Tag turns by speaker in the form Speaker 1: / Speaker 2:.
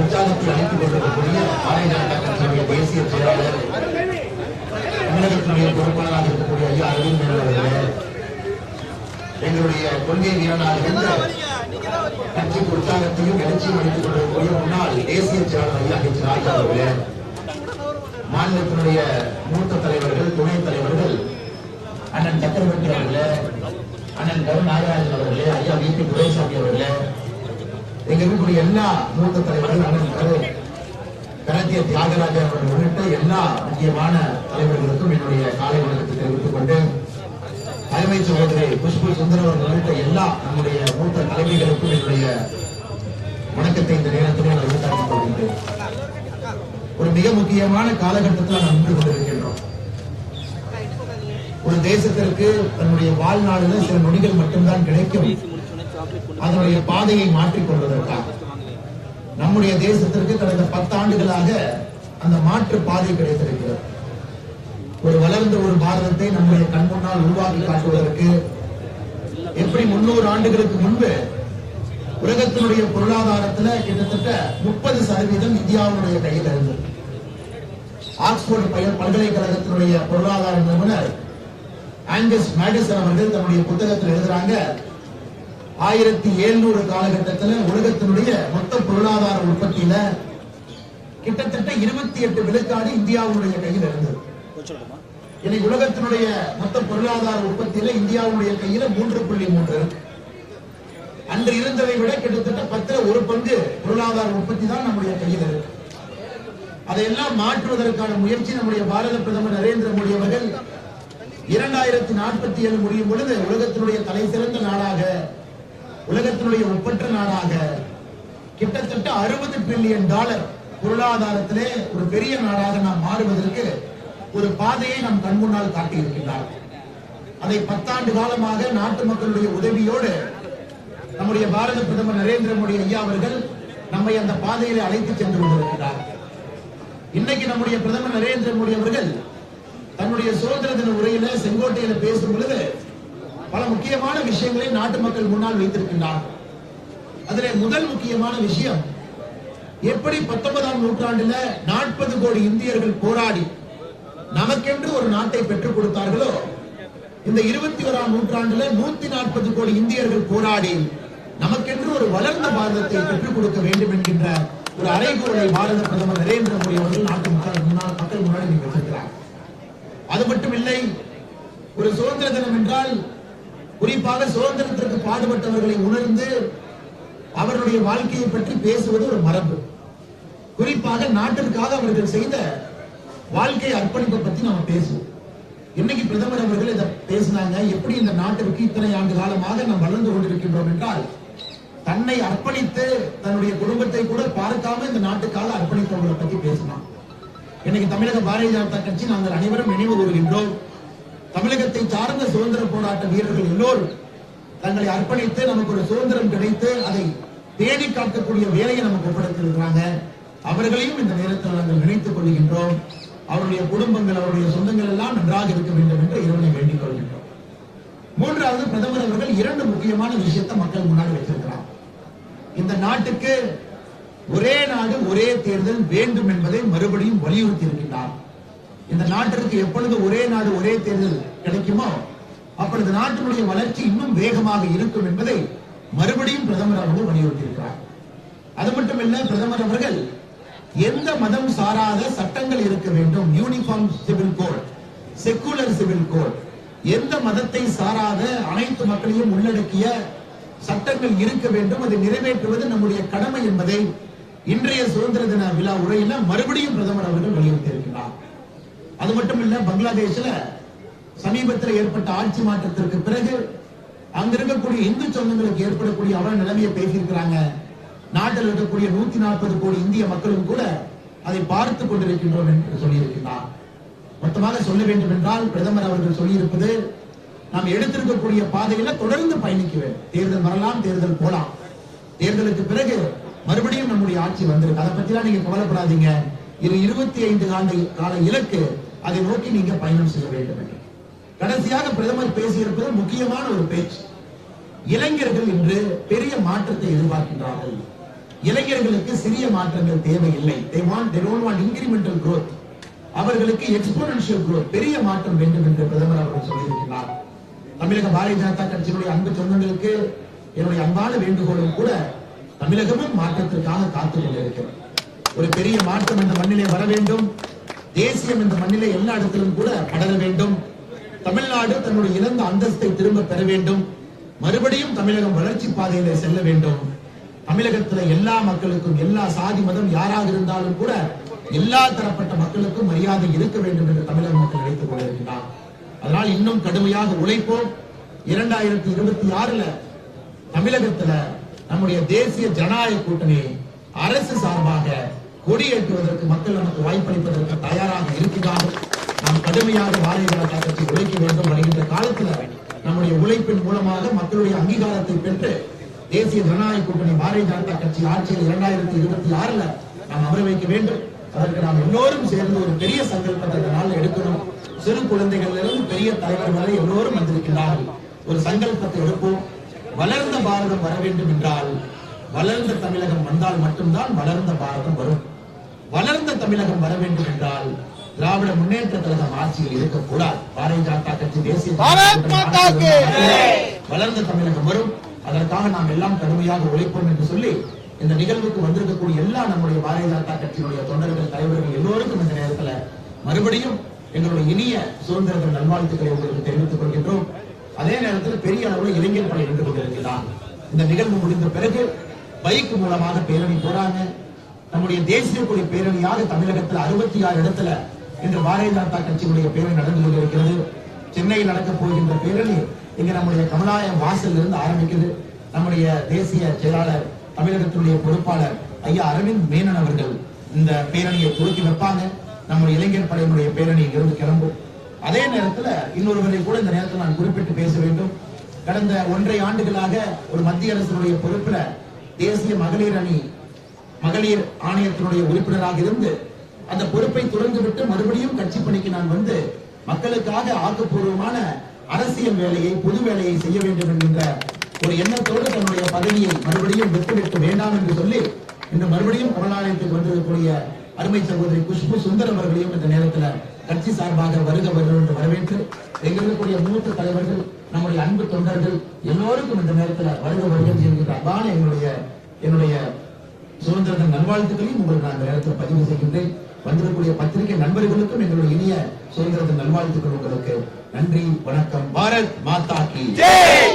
Speaker 1: உற்சாகத்தை அளித்துக் கொண்டிருக்கக்கூடிய பாரதிய ஜனதா கட்சியுடைய தேசிய செயலாளர் தமிழகத்தினுடைய பொறுப்பாளராக இருக்கக்கூடிய ஐயா அரவிந்த் அவர்களே, எங்களுடைய கொள்கை வீரனாக இருந்த கட்சிக்கு உற்சாகத்தையும் எழுச்சியும் அளித்துக் கொண்டிருக்கக்கூடிய முன்னாள் தேசிய செயலாளர் ஐயா ஹெச் ராஜா அவர்களே, மாநிலத்தினுடைய மூத்த தலைவர்கள், துணைத் தலைவர்கள், அண்ணன் சக்கரவர்த்தி அவர்களே, அண்ணன் கருநாகராஜன் அவர்களே, ஐயா வி பி துரைசாமி அவர்களே, எங்க இருக்கக்கூடிய எல்லா மூத்த தலைவர்கள், அண்ணன் கரத்திய தியாகராஜன் அவர்கள் உள்ளிட்ட எல்லா முக்கியமான தலைவர்களுக்கும் என்னுடைய காலை வணக்கத்தை தெரிவித்துக் கொண்டு, தலைமை சகோதரி புஷ்பு சுந்தர் அவர்கள் உள்ளிட்ட எல்லா நம்முடைய மூத்த தலைமைகளுக்கும் என்னுடைய வணக்கத்தை இந்த நேரத்தில் நான் உரித்தாக்கிக் கொள்கின்றேன். ஒரு மிக முக்கியமான காலகட்டத்தில் நாம் நின்று கொண்டிருக்கின்றோம். ஒரு தேசத்திற்கு தன்னுடைய வாழ்நாளில் சில நொடிகள் மட்டும்தான் கிடைக்கும். அதனுடைய பாதையை மாற்றிக் கொள்வதற்காக நம்முடைய தேசத்திற்கு கடந்த 10 ஆண்டுகளாக அந்த மாற்று பாதை கிடைத்திருக்கிறது. ஒரு வளர்ந்த ஒரு பாரதத்தை நம்முடைய கண் முன்னால் உருவாக்கி காட்டுவதற்கு எப்படி 300 ஆண்டுகளுக்கு முன்பு உலகத்தினுடைய பொருளாதாரத்தில் கிட்டத்தட்ட 30% இந்தியாவுடைய கையில் இருந்தது. ஆக்ஸ்போர்ட் பல்கலைக்கழகத்தினுடைய பொருளாதார நிபுணர் ஆங்கஸ் மேடிசன் அவர்கள் தன்னுடைய புத்தகத்தில் எழுதுறாங்க, 1700 காலகட்டத்தில் உலகத்தினுடைய மொத்த பொருளாதார உற்பத்தியில கிட்டத்தட்ட 28 விழுக்காடு இந்தியாவுடைய கையில் இருந்தது. இன்னைக்கு உலகத்தினுடைய மொத்த பொருளாதார உற்பத்தியில இந்தியாவுடைய கையில 3.3. அன்று இருந்ததை விட கிட்டத்தட்ட 10 ஒரு பங்கு பொருளாதார உற்பத்தி தான் நம்முடைய கையில் இருக்கு. அதையெல்லாம் மாற்றுவதற்கான முயற்சி நம்முடைய பாரத பிரதமர் நரேந்திர மோடி அவர்கள் 2047 முடியும் பொழுது உலகத்தினுடைய தலை சிறந்த நாடாக, உலகத்தினுடைய ஒப்பற்ற நாடாக, கிட்டத்தட்ட $60 பில்லியன் பொருளாதாரத்திலே ஒரு பெரிய நாடாக நாம் மாறுவதற்கு ஒரு பாதையை நாம் கண்முன்னால் காட்டியிருக்கின்றார். அதை 10 ஆண்டு காலமாக நாட்டு மக்களுடைய உதவியோடு நம்முடைய பாரத பிரதமர் நரேந்திர மோடி ஐயா அவர்கள் நம்மை அந்த பாதையிலே அழைத்து சென்று கொண்டிருக்கிறார். இன்னைக்கு நம்முடைய பிரதமர் நரேந்திர மோடி அவர்கள் தன்னுடைய சுதந்திர தின உரையில செங்கோட்டையில பேசும் பொழுது பல முக்கியமான விஷயங்களை நாட்டு மக்கள் முன்னால் வைத்திருக்கின்றார். அதிலே முதல் முக்கியமான விஷயம், எப்படி 19ஆம் நூற்றாண்டுல 40 கோடி இந்தியர்கள் போராடி நமக்கென்று ஒரு நாட்டை பெற்றுக் கொடுத்தார்களோ, இந்த 21ஆம் நூற்றாண்டுல 140 கோடி இந்தியர்கள் போராடி நமக்கென்று ஒரு வளர்ந்த பாரதத்தை பெற்றுக் கொடுக்க வேண்டும் என்கின்ற ஒரு அறைகூவலை பாரத பிரதமர் நரேந்திர மோடி அவர்கள் நாட்டு மக்கள் முன்னாடி வைத்திருக்கிறார். அது மட்டும் இல்லை, ஒரு சுதந்திர தினம் என்றால் குறிப்பாக சுதந்திரத்திற்கு பாடுபட்டவர்களை உணர்ந்து அவர்களுடைய வாழ்க்கையை பற்றி பேசுவது ஒரு மரபு. குறிப்பாக நாட்டிற்காக அவர்கள் செய்த வாழ்க்கை அர்ப்பணிப்பை பற்றி நாம பேசுவோம். இன்னைக்கு பிரதமர் அவர்கள் இதை பேசினாங்க. எப்படி இந்த நாட்டிற்கு இத்தனை ஆண்டு காலமாக நாம் வளர்ந்து கொண்டிருக்கின்றோம் என்றால், தன்னை அர்ப்பணித்து தன்னுடைய குடும்பத்தை கூட பார்க்காம இந்த நாட்டுக்காக அர்ப்பணித்தவர்களை பற்றி பேசினான். இன்னைக்கு தமிழக பாரதிய ஜனதா கட்சி நாங்கள் அனைவரும் நினைவு கூறுகின்றோம். தமிழகத்தை சார்ந்த சுதந்திர போராட்ட வீரர்கள் எல்லோரும் தங்களை அர்ப்பணித்து நமக்கு ஒரு சுதந்திரம் கிடைத்து அதை தேடி காக்கக்கூடிய வேலையை நமக்கு ஒப்படைத்திருக்கிறாங்க. அவர்களையும் இந்த நேரத்தில் நாங்கள் நினைத்துக் கொள்கின்றோம். அவருடைய குடும்பங்கள், அவருடைய சொந்தங்கள் எல்லாம் நன்றாக இருக்க வேண்டும் என்று இறைவனை வேண்டிக் கொள்கின்றோம். மூன்றாவது, பிரதமர் அவர்கள் 2 முக்கியமான விஷயத்தை மக்கள் முன்னாடி வச்சிருக்கிறார். இந்த நாட்டுக்கு ஒரே நாடு ஒரே தேர்தல் வேண்டும் என்பதை மறுபடியும் வலியுறுத்தி இருக்கின்றார். இந்த நாட்டிற்கு எப்பொழுது ஒரே நாடு ஒரே தேர்தல் கிடைக்குமோ அப்பொழுது நாட்டினுடைய வளர்ச்சி இன்னும் வேகமாக இருக்கும் என்பதை மறுபடியும் பிரதமர் அவர்கள் வலியுறுத்தி இருக்கிறார். அது மட்டுமல்ல, பிரதமர் அவர்கள் எந்த மதம் சாராத சட்டங்கள் இருக்க வேண்டும், uniform civil code, secular civil code, எந்த மதத்தை சாராத அனைத்து மக்களையும் உள்ளடக்கிய சட்டங்கள் இருக்க வேண்டும், அதை நிறைவேற்றுவது நம்முடைய கடமை என்பதை இன்றைய சுதந்திர தின விழா உரையில மறுபடியும் பிரதமர் அவர்கள் வலியுறுத்தி இருக்கிறார். அது மட்டுமல்ல, பங்களாதேஷ்ல சமீபத்தில் ஏற்பட்ட ஆட்சி மாற்றத்திற்கு பிறகு அங்க இருக்கக்கூடிய இந்து சொந்தங்களுக்கு ஏற்படக்கூடிய அவல நிலைமையை பேசியிருக்கிறாங்க. நாட்டில் இருக்கக்கூடிய 140 கோடி இந்திய மக்களும் கூட அதை பார்த்துக் கொண்டிருக்கின்றோம் என்று சொல்லியிருக்கிறார். மொத்தமாக சொல்ல வேண்டும் என்றால் பிரதமர் அவர்கள் சொல்லியிருப்பது, நாம் எடுத்திருக்கக்கூடிய பாதையில தொடர்ந்து பயணிக்க வேண்டும். தேர்தல் வரலாம், தேர்தல் போலாம், தேர்தலுக்கு பிறகு மறுபடியும் நம்முடைய ஆட்சி வந்திருக்கு, அதை பத்திலாம் நீங்க கவலைப்படாதீங்க, இது 25 ஆண்டு கால இலக்கு, அதை நோக்கி நீங்க பயணம் செய்ய வேண்டும் என்று. கடைசியாக பிரதமர் பேசியிருப்பது முக்கியமான ஒரு பேச்சு. இளைஞர்கள் இன்று பெரிய மாற்றத்தை எதிர்பார்க்கின்றார்கள். இளைஞர்களுக்கு சிறிய மாற்றங்கள் தேவையில்லை. they don't want incremental growth. அவர்களுக்கு exponential growth, பெரிய மாற்றம் வேண்டும் என்று பிரதமர் அவர்கள் சொல்லியிருக்கிறார். தமிழக பாரதிய ஜனதா கட்சியினுடைய அன்பு சொந்தங்களுக்கு என்னுடைய அன்பான வேண்டுகோளும் கூட, தமிழகமும் மாற்றத்திற்காக காத்துக் கொண்டிருக்கிறது. ஒரு பெரிய மாற்றம் இந்த மண்ணிலே வர வேண்டும். தேசியம் இந்த மண்ணிலே எல்லா இடத்திலும் கூட படர வேண்டும். தமிழ்நாடு தன்னுடைய இழந்த அந்தஸ்தை திரும்ப பெற வேண்டும். மறுபடியும் தமிழகம் வளர்ச்சி பாதையிலே செல்ல வேண்டும். தமிழகத்தில் எல்லா மக்களுக்கும், எல்லா சாதி மதம் யாராக இருந்தாலும் கூட எல்லா தரப்பட்ட மக்களுக்கும் மரியாதை இருக்க வேண்டும் என்று தமிழக மக்கள் நினைத்துக் கொண்டிருக்கிறார். அதனால் இன்னும் கடுமையாக உழைப்போம். 2026 தமிழகத்துல நம்முடைய தேசிய ஜனநாயக கூட்டணி அரசு சார்பாக கொடியேற்றுவதற்கு மக்கள் நமக்கு வாய்ப்பளிப்பதற்கு தயாராக இருக்கிறார்கள். நாம் கடுமையாக பாரதிய ஜனதா கட்சி உழைக்க வேண்டும். வருகின்ற காலத்தில் நம்முடைய உழைப்பின் மூலமாக மக்களுடைய அங்கீகாரத்தை பெற்று தேசிய ஜனநாயக கூட்டணி பாரதிய ஜனதா கட்சி ஆட்சியில் 2026 நாம் அமர வைக்க வேண்டும். அதற்கு நாம் எல்லோரும் சேர்ந்து ஒரு பெரிய சங்கல்பத்தை இந்த நாள் எடுக்கணும். சிறு குழந்தைகளிலிருந்து பெரிய தலைவர் வரை எல்லோரும் வந்திருக்கிறார்கள். ஒரு சங்கல்பத்தை எடுப்போம். வளர்ந்த பாரதம் வர வேண்டும் என்றால் வளர்ந்த தமிழகம் வந்தால் மட்டும்தான் வளர்ந்த பாரதம் வரும். வளர்ந்த தமிழகம் வர வேண்டும் என்றால் திராவிட முன்னேற்ற கழகம் ஆட்சியில் இருக்கக்கூடாது. பாரதிய ஜனதா கட்சி தேசிய வளர்ந்த தமிழகம் வரும். அதற்காக நாம் எல்லாம் கடுமையாக உழைப்போம் என்று சொல்லி இந்த நிகழ்வுக்கு வந்திருக்கக்கூடிய எல்லா நம்முடைய பாரதிய ஜனதா கட்சியினுடைய தொண்டர்கள், தலைவர்கள் எல்லோருக்கும் இந்த நேரத்தில் மறுபடியும் எங்களுடைய இனிய சுதந்திர தின நல்வாழ்த்துக்களை உங்களுக்கு தெரிவித்துக் கொள்கின்றோம். அதே நேரத்தில் பெரிய அளவில் இளைஞர் படை நின்று கொண்டிருக்கிறார். இந்த நிகழ்வு முடிந்த பிறகு பைக் மூலமாக பேரணி போறாங்க. நம்முடைய தேசிய கொடி பேரணியாக தமிழகத்தில் 66 இடத்துல இன்று பாரதிய ஜனதா கட்சியினுடைய பேரணி நடந்து கொண்டிருக்கிறது. சென்னையில் நடக்கப் போகின்ற பேரணி இங்க நம்முடைய கமலாலயம் வாசல் இருந்து ஆரம்பிக்குது. நம்முடைய தேசிய செயலாளர், தமிழகத்தினுடைய பொறுப்பாளர் ஐயா அரவிந்த் மேனன் அவர்கள் இந்த பேரணியை துவக்கி வைப்பாங்க. நம்முடைய இளைஞர் படையினுடைய பேரணி இருந்து கிளம்பும். அதே நேரத்தில் இன்னொருவரை கூட இந்த நேரத்தில் நான் குறிப்பிட்டு பேச வேண்டும். கடந்த 1.5 ஆண்டுகளாக ஒரு மத்திய அரசினுடைய பொறுப்புல தேசிய மகளிர் ஆணையத்தினுடைய உறுப்பினராக இருந்து அந்த பொறுப்பை துறந்துவிட்டு மறுபடியும் கட்சி பணிக்கு நான் வந்து மக்களுக்காக ஆக்கப்பூர்வமான அரசியல் வேலையை, பொது வேலையை செய்ய வேண்டும் என்கின்ற ஒரு எண்ணத்தோடு தன்னுடைய பதவியை மறுபடியும் விட்டுவிட்டு வேண்டாம் என்று சொல்லி இன்று மறுபடியும் கமலாலயத்துக்கு வந்திருக்கக்கூடிய அருமை சகோதரி குஷ்பு சுந்தரம் அவர்களையும் இந்த நேரத்தில் கட்சி சார்பாக வருக என்று வரவேற்று, எங்களுடைய மூத்த தலைவர்கள், நம்முடைய அன்பு தொண்டர்கள் எல்லோருக்கும் இந்த நேரத்தில் வருக என்கின்ற அன்பான என்னுடைய சுதந்திர தின நல்வாழ்த்துக்களையும் உங்களுக்கு நான் இந்த நேரத்தில் பதிவு செய்கின்றேன். வந்திருக்கக்கூடிய பத்திரிகை நண்பர்களுக்கும் எங்களுடைய இனிய சுதந்திர தின நல்வாழ்த்துக்கள் உங்களுக்கு. நன்றி, வணக்கம். பாரத் மாதா கி ஜெய்.